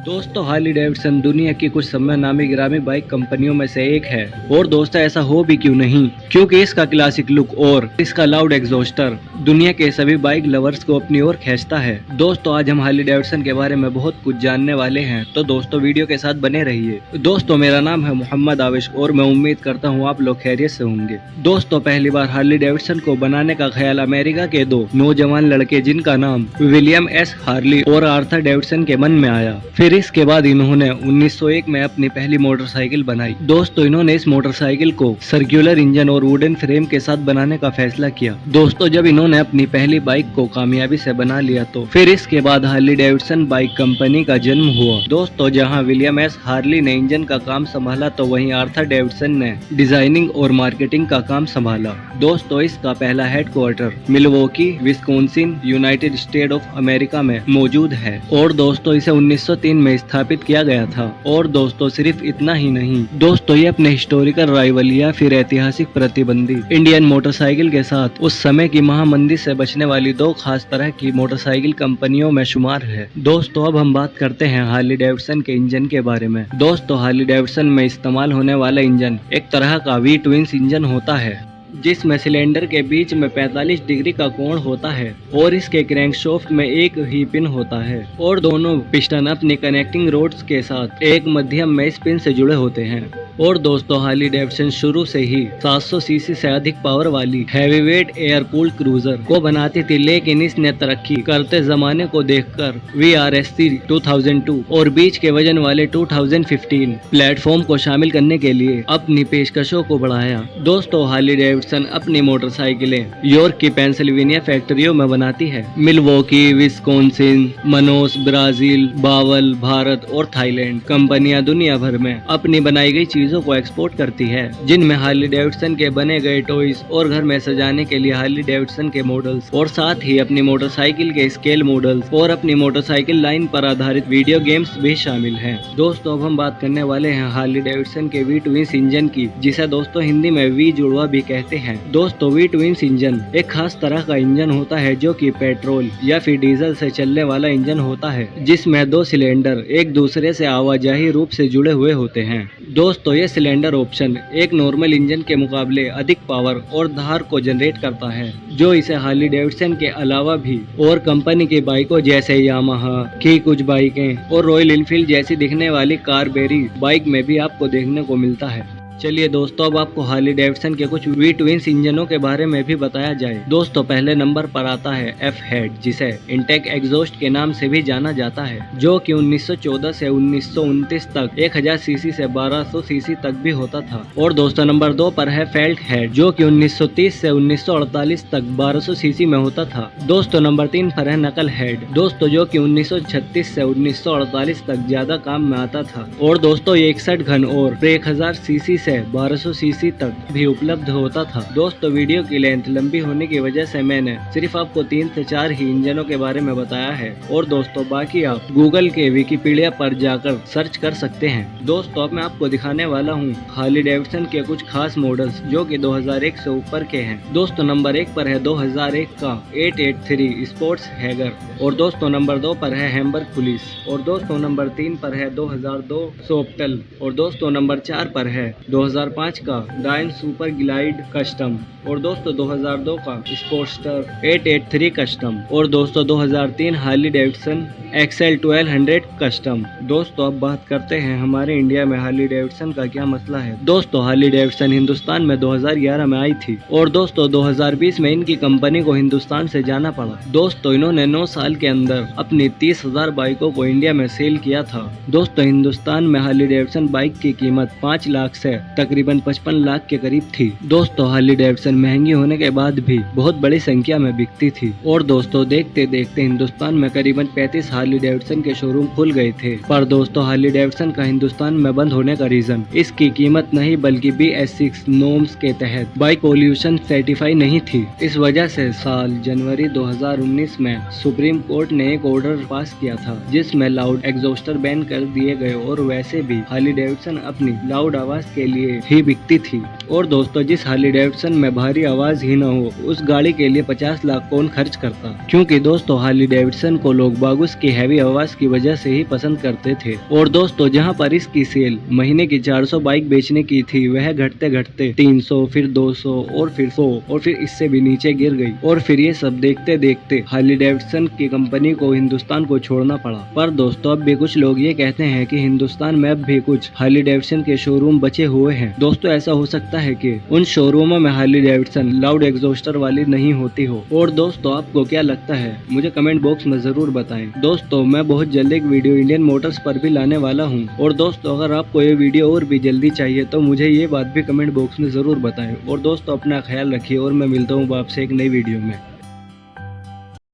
दोस्तों Harley Davidson दुनिया की कुछ समय नामी गिरामी बाइक कंपनियों में से एक है। और दोस्तों ऐसा हो भी क्यों नहीं, क्योंकि इसका क्लासिक लुक और इसका लाउड एग्जॉस्टर दुनिया के सभी बाइक लवर्स को अपनी ओर खींचता है। दोस्तों आज हम हार्ली डेविडसन के बारे में बहुत कुछ जानने वाले हैं, तो दोस्तों वीडियो के साथ बने रहिए। दोस्तों मेरा नाम है मोहम्मद आविश और मैं उम्मीद करता हूँ आप लोग खैरियत से होंगे। दोस्तों पहली बार हार्ली डेविडसन को बनाने का ख्याल अमेरिका के दो नौजवान लड़के जिनका नाम विलियम एस हार्ली और आर्थर डेविडसन के मन में आया। फिर इसके बाद इन्होंने 1901 में अपनी पहली मोटरसाइकिल बनाई। दोस्तों इन्होंने इस मोटरसाइकिल को सर्कुलर इंजन और वुडन फ्रेम के साथ बनाने का फैसला किया। दोस्तों जब इन्होंने अपनी पहली बाइक को कामयाबी से बना लिया तो फिर इसके बाद हार्ली डेविडसन बाइक कंपनी का जन्म हुआ। दोस्तों जहां विलियम एस हार्ली ने इंजन का काम संभाला तो वहीं आर्थर डेविडसन ने डिजाइनिंग और मार्केटिंग का काम संभाला। दोस्तों इसका पहला headquarter Milwaukee Wisconsin United state of America में मौजूद है और दोस्तों इसे 1903 में स्थापित किया गया था। और दोस्तों सिर्फ इतना ही नहीं, दोस्तों ये अपने हिस्टोरिकल राइवल या फिर ऐतिहासिक प्रतिद्वंदी इंडियन मोटरसाइकिल के साथ उस समय की महामंदी से बचने वाली दो खास तरह की मोटरसाइकिल कंपनियों में शुमार है। दोस्तों अब हम बात करते हैं हार्ली डेविडसन के इंजन के बारे में। दोस्तों हार्ली डेविडसन में इस्तेमाल होने वाला इंजन एक तरह का वी ट्विंस इंजन होता है जिसमें सिलेंडर के बीच में 45 डिग्री का कोण होता है और इसके क्रैंकशाफ्ट में एक ही पिन होता है और दोनों पिस्टन अपनी कनेक्टिंग रोड्स के साथ एक मध्यम में स्पिन से जुड़े होते हैं। और दोस्तों हार्ली डेविडसन शुरू से ही 700 सीसी से अधिक पावर वाली हैवीवेट एयर कूल्ड क्रूजर को बनाती थी, लेकिन इसने तरक्की करते जमाने को देखकर VRSC 2002 और बीच के वजन वाले 2015 प्लेटफॉर्म को शामिल करने के लिए अपनी पेशकशों को बढ़ाया। दोस्तों हार्ली डेविडसन अपनी मोटरसाइकिलें यॉर्क की पेंसिल्वेनिया फैक्ट्रियों में बनाती है। मिल्वॉकी, विस्कॉन्सिन, मनोस, ब्राजील, बावल, भारत और थाईलैंड कंपनियां दुनिया भर में अपनी बनाई गई चीजों को एक्सपोर्ट करती है, जिनमें हार्ली डेविडसन के बने गए टॉयज और घर में सजाने के लिए हार्ली डेविडसन के मॉडल्स और साथ ही अपनी मोटरसाइकिल के स्केल मॉडल्स और अपनी मोटरसाइकिल लाइन पर आधारित वीडियो गेम्स भी शामिल हैं। दोस्तों अब हम बात करने वाले हैं हार्ली डेविडसन के वी ट्विंस इंजन की, जिसे दोस्तों हिंदी में वी जुड़वा भी कहते हैं। दोस्तों वी ट्विंस इंजन एक खास तरह का इंजन होता है जो कि पेट्रोल या फिर डीजल से चलने वाला इंजन होता है, जिसमें दो सिलेंडर एक दूसरे से आवाजाही रूप से जुड़े हुए होते हैं। दोस्तों ये सिलेंडर ऑप्शन एक नॉर्मल इंजन के मुकाबले अधिक पावर और धार को जनरेट करता है, जो इसे हार्ली डेविडसन के अलावा भी और कंपनी की बाइकों जैसे यामाहा की कुछ बाइकें और रॉयल एनफील्ड जैसी दिखने वाली कारबेरी बाइक में भी आपको देखने को मिलता है। चलिए दोस्तों अब आपको हार्ली डेविडसन के कुछ वी ट्विंस इंजनों के बारे में भी बताया जाए। दोस्तों पहले नंबर पर आता है एफ हेड, जिसे इंटेक एग्जॉस्ट के नाम से भी जाना जाता है, जो कि 1914 से 1929 तक 1000 सीसी से 1200 सीसी तक भी होता था। और दोस्तों नंबर 2 पर है फेल्ट हेड, जो कि 1930 से 1948 तक 1200 सीसी में होता था। दोस्तों नंबर 3 पर है नकल हेड, दोस्तों जो कि 1936 से 1948 तक ज्यादा काम में आता था। और दोस्तों ये 61 घन और 1000 सीसी 1200 सीसी तक भी उपलब्ध होता था। दोस्तों वीडियो की लेंथ लंबी होने की वजह से मैंने सिर्फ आपको 3 से 4 ही इंजनों के बारे में बताया है और दोस्तों बाकी आप गूगल के विकिपीडिया पर जाकर सर्च कर सकते हैं। दोस्तों अब मैं आपको दिखाने वाला हूँ हार्ली डेविडसन के कुछ खास मॉडल्स जो कि 2001 से ऊपर के हैं। दोस्तों नंबर 1 पर है 2001 का 883 स्पोर्ट्स हैगर और दोस्तों नंबर 2 पर है हैम्बर्ग पुलिस और दोस्तों नंबर 3 पर है 2002 सोप्टल और दोस्तों नंबर 4 पर है 2005 का डाइन सुपर ग्लाइड कस्टम और दोस्तों 2002 का स्पोर्टस्टर 883 कस्टम और दोस्तों 2003 हार्ली डेविडसन XL 1200 कस्टम। दोस्तों अब बात करते हैं हमारे इंडिया में हार्ली डेविडसन का क्या मसला है। दोस्तों हार्ली डेविडसन हिंदुस्तान में 2011 में आई थी और दोस्तों 2020 में इनकी कंपनी को हिंदुस्तान से जाना पड़ा। दोस्तों इन्होंने 9 साल के अंदर अपनी 30,000 बाइकों को इंडिया में सेल किया था। दोस्तों हिंदुस्तान में हार्ली डेविडसन बाइक की कीमत 5 लाख से तकरीबन 55 लाख के करीब थी। दोस्तों हार्ली डेविडसन महंगी होने के बाद भी बहुत बड़ी संख्या में बिकती थी और दोस्तों देखते देखते हिंदुस्तान में करीबन 35 हार्ली डेविडसन के शोरूम खुल गए थे। पर दोस्तों हार्ली डेविडसन का हिंदुस्तान में बंद होने का रीजन इसकी कीमत नहीं बल्कि BS6 नॉर्म्स के तहत बाइक पॉल्यूशन सर्टिफाई नहीं थी। इस वजह से साल जनवरी 2019 में सुप्रीम कोर्ट ने एक ऑर्डर पास किया था जिसमें लाउड एग्जॉस्टर बैन कर दिए गए और वैसे भी हार्ली डेविडसन अपनी लाउड आवाज के लिए ही बिकती थी। और दोस्तों, जिस हार्ली डेविडसन में भारी आवाज ही न हो, उस गाड़ी के लिए 50 लाख कौन खर्च करता। क्योंकि दोस्तों, हार्ली डेविडसन को लोग बाग उसकी हैवी आवाज की वजह से ही पसंद करते थे। और दोस्तों, जहां पर इसकी सेल महीने की 400 बाइक बेचने की थी, वह घटते घटते 300, फिर 200 और फिर 100 और फिर इससे भी नीचे गिर गई। और फिर ये सब देखते देखते हार्ली डेविडसन की कंपनी को हिंदुस्तान को छोड़ना पड़ा। पर दोस्तों, अब भी कुछ लोग ये कहते हैं कि हिंदुस्तान में अब भी कुछ हार्ली डेविडसन के शोरूम बचे हुए हैं। दोस्तों, ऐसा हो सकता है कि उन शोरूमों में हार्ली डेविडसन लाउड एग्जॉस्टर वाली नहीं होती हो। और दोस्तों, आपको क्या लगता है, मुझे कमेंट बॉक्स में जरूर बताएं। दोस्तों, मैं बहुत जल्द एक वीडियो इंडियन मोटर्स पर भी लाने वाला हूं। और दोस्तों, अगर आपको ये वीडियो और भी जल्दी चाहिए तो मुझे ये बात भी कमेंट बॉक्स में जरूर बताएं। और दोस्तों, अपना ख्याल रखिए और मैं मिलता हूँ आपसे एक नई वीडियो में।